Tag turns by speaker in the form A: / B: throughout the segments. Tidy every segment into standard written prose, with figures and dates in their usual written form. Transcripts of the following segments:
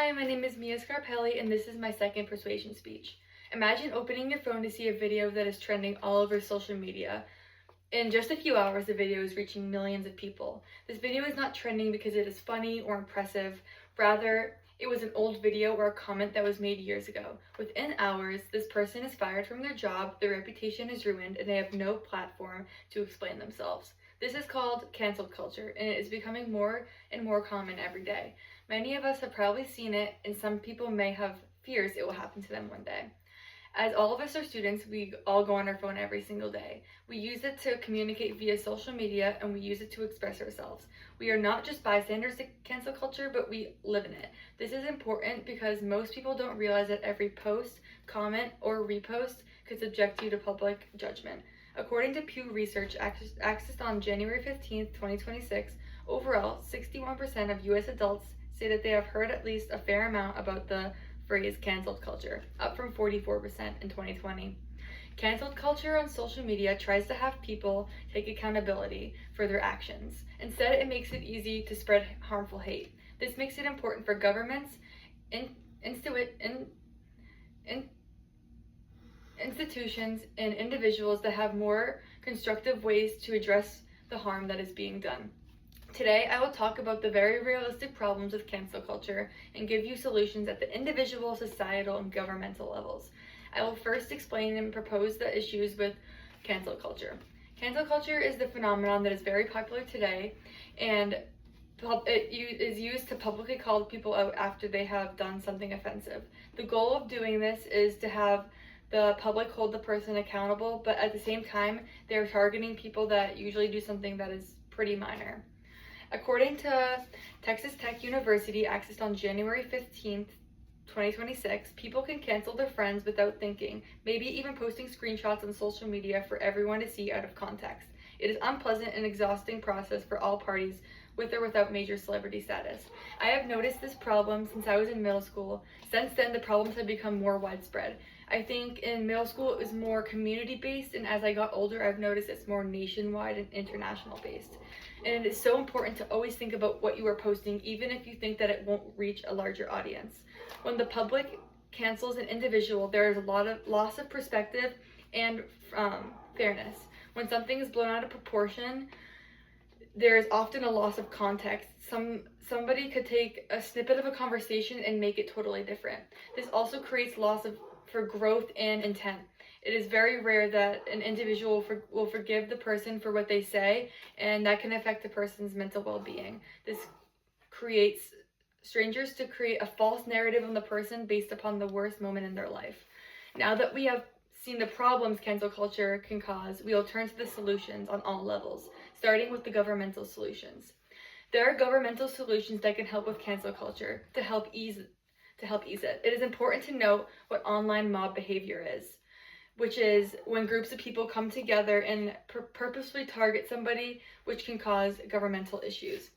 A: Hi, my name is Mia Scarpelli, and this is my second persuasion speech. Imagine opening your phone to see a video that is trending all over social media. In just a few hours, the video is reaching millions of people. This video is not trending because it is funny or impressive. Rather, it was an old video or a comment that was made years ago. Within hours, this person is fired from their job, their reputation is ruined, and they have no platform to explain themselves. This is called cancel culture, and it is becoming more and more common every day. Many of us have probably seen it, and some people may have fears it will happen to them one day. As all of us are students, we all go on our phone every single day. We use it to communicate via social media, and we use it to express ourselves. We are not just bystanders to cancel culture, but we live in it. This is important because most people don't realize that every post, comment, or repost could subject you to public judgment. According to Pew Research, accessed on January 15th, 2026, overall, 61% of U.S. adults say that they have heard at least a fair amount about the phrase canceled culture, up from 44% in 2020. Canceled culture on social media tries to have people take accountability for their actions. Instead, it makes it easy to spread harmful hate. This makes it important for governments, institutions, and individuals to have more constructive ways to address the harm that is being done. Today, I will talk about the very realistic problems with cancel culture and give you solutions at the individual, societal, and governmental levels. I will first explain and propose the issues with cancel culture. Cancel culture is the phenomenon that is very popular today, and it is used to publicly call people out after they have done something offensive. The goal of doing this is to have the public hold the person accountable, but at the same time, they're targeting people that usually do something that is pretty minor. According to Texas Tech University, accessed on January 15th, 2026, people can cancel their friends without thinking, maybe even posting screenshots on social media for everyone to see out of context. It is unpleasant and exhausting process for all parties, with or without major celebrity status. I have noticed this problem since I was in middle school. Since then, the problems have become more widespread. I think in middle school it was more community-based, and as I got older, I've noticed it's more nationwide and international-based. And it is so important to always think about what you are posting, even if you think that it won't reach a larger audience. When the public cancels an individual, there is a lot of loss of perspective and fairness. When something is blown out of proportion, there is often a loss of context. Somebody could take a snippet of a conversation and make it totally different. This also creates loss for growth and intent. It is very rare that an individual will forgive the person for what they say, and that can affect the person's mental well-being. This creates strangers to create a false narrative on the person based upon the worst moment in their life. Now that we have seen the problems cancel culture can cause, we will turn to the solutions on all levels, starting with the governmental solutions. There are governmental solutions that can help with cancel culture to help ease it. It is important to note what online mob behavior is, which is when groups of people come together and purposefully target somebody, which can cause governmental issues.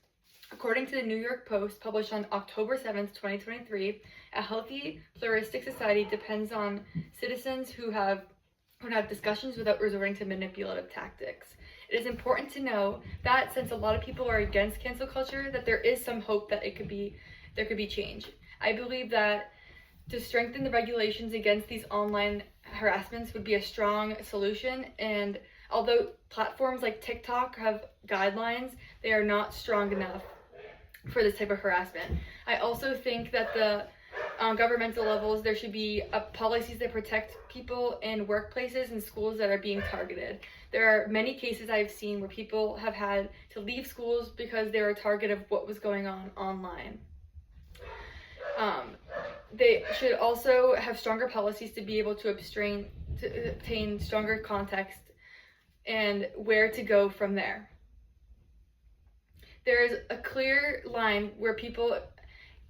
A: According to the New York Post, published on October 7th, 2023, a healthy, pluralistic society depends on citizens who have discussions without resorting to manipulative tactics. It is important to know that since a lot of people are against cancel culture, that there is some hope that there could be change. I believe that to strengthen the regulations against these online harassments would be a strong solution, and although platforms like TikTok have guidelines, they are not strong enough for this type of harassment. I also think that the governmental levels, there should be policies that protect people in workplaces and schools that are being targeted. There are many cases I've seen where people have had to leave schools because they were a target of what was going on online. They should also have stronger policies to be able to obtain stronger context and where to go from there. There is a clear line where people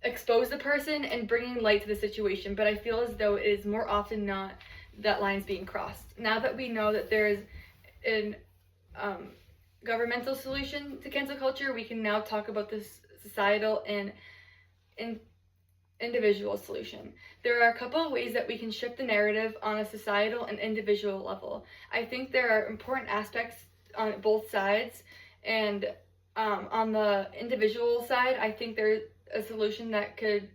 A: expose the person and bringing light to the situation, but I feel as though it is more often not that line's being crossed. Now that we know that there is a governmental solution to cancel culture, we can now talk about this societal and individual solution. There are a couple of ways that we can shift the narrative on a societal and individual level. I think there are important aspects on both sides, and on the individual side, I think there's a solution that could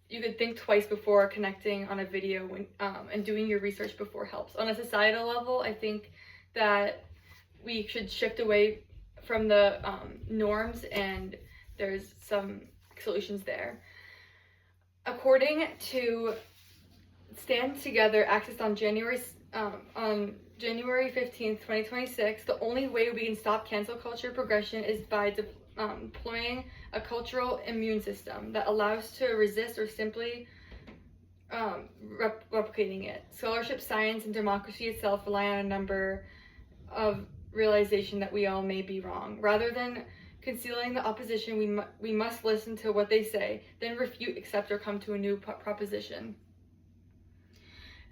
A: you could think twice before connecting on a video when, and doing your research before helps. On a societal level, I think that we should shift away from the norms, and there's some solutions there. According to Stand Together, accessed on January 15th, 2026, the only way we can stop cancel culture progression is by deploying a cultural immune system that allows to resist or simply replicating it. Scholarship, science, and democracy itself rely on a number of realization that we all may be wrong. Rather than concealing the opposition, we must listen to what they say, then refute, accept, or come to a new proposition.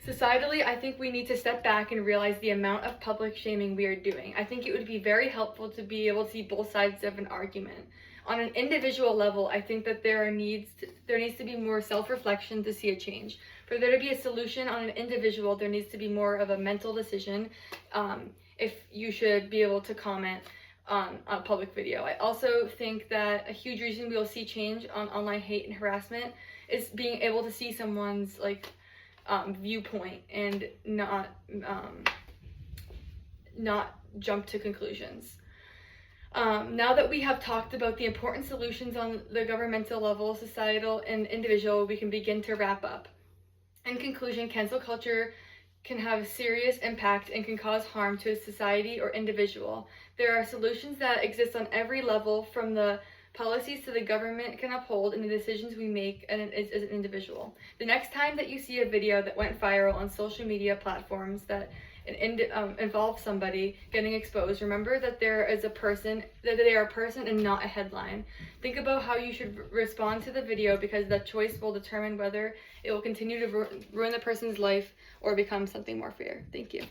A: Societally, I think we need to step back and realize the amount of public shaming we are doing. I think it would be very helpful to be able to see both sides of an argument. On an individual level, I think that there needs to be more self-reflection to see a change. For there to be a solution on an individual, there needs to be more of a mental decision if you should be able to comment on a public video. I also think that a huge reason we will see change on online hate and harassment is being able to see someone's viewpoint and not jump to conclusions. Now that we have talked about the important solutions on the governmental level, societal, and individual, we can begin to wrap up. In conclusion, cancel culture can have a serious impact and can cause harm to a society or individual. There are solutions that exist on every level, from the policies to the government can uphold, and the decisions we make as an individual. The next time that you see a video that went viral on social media platforms that involve somebody getting exposed, remember that they are a person and not a headline. Think about how you should respond to the video, because that choice will determine whether it will continue to ruin the person's life or become something more fair. Thank you.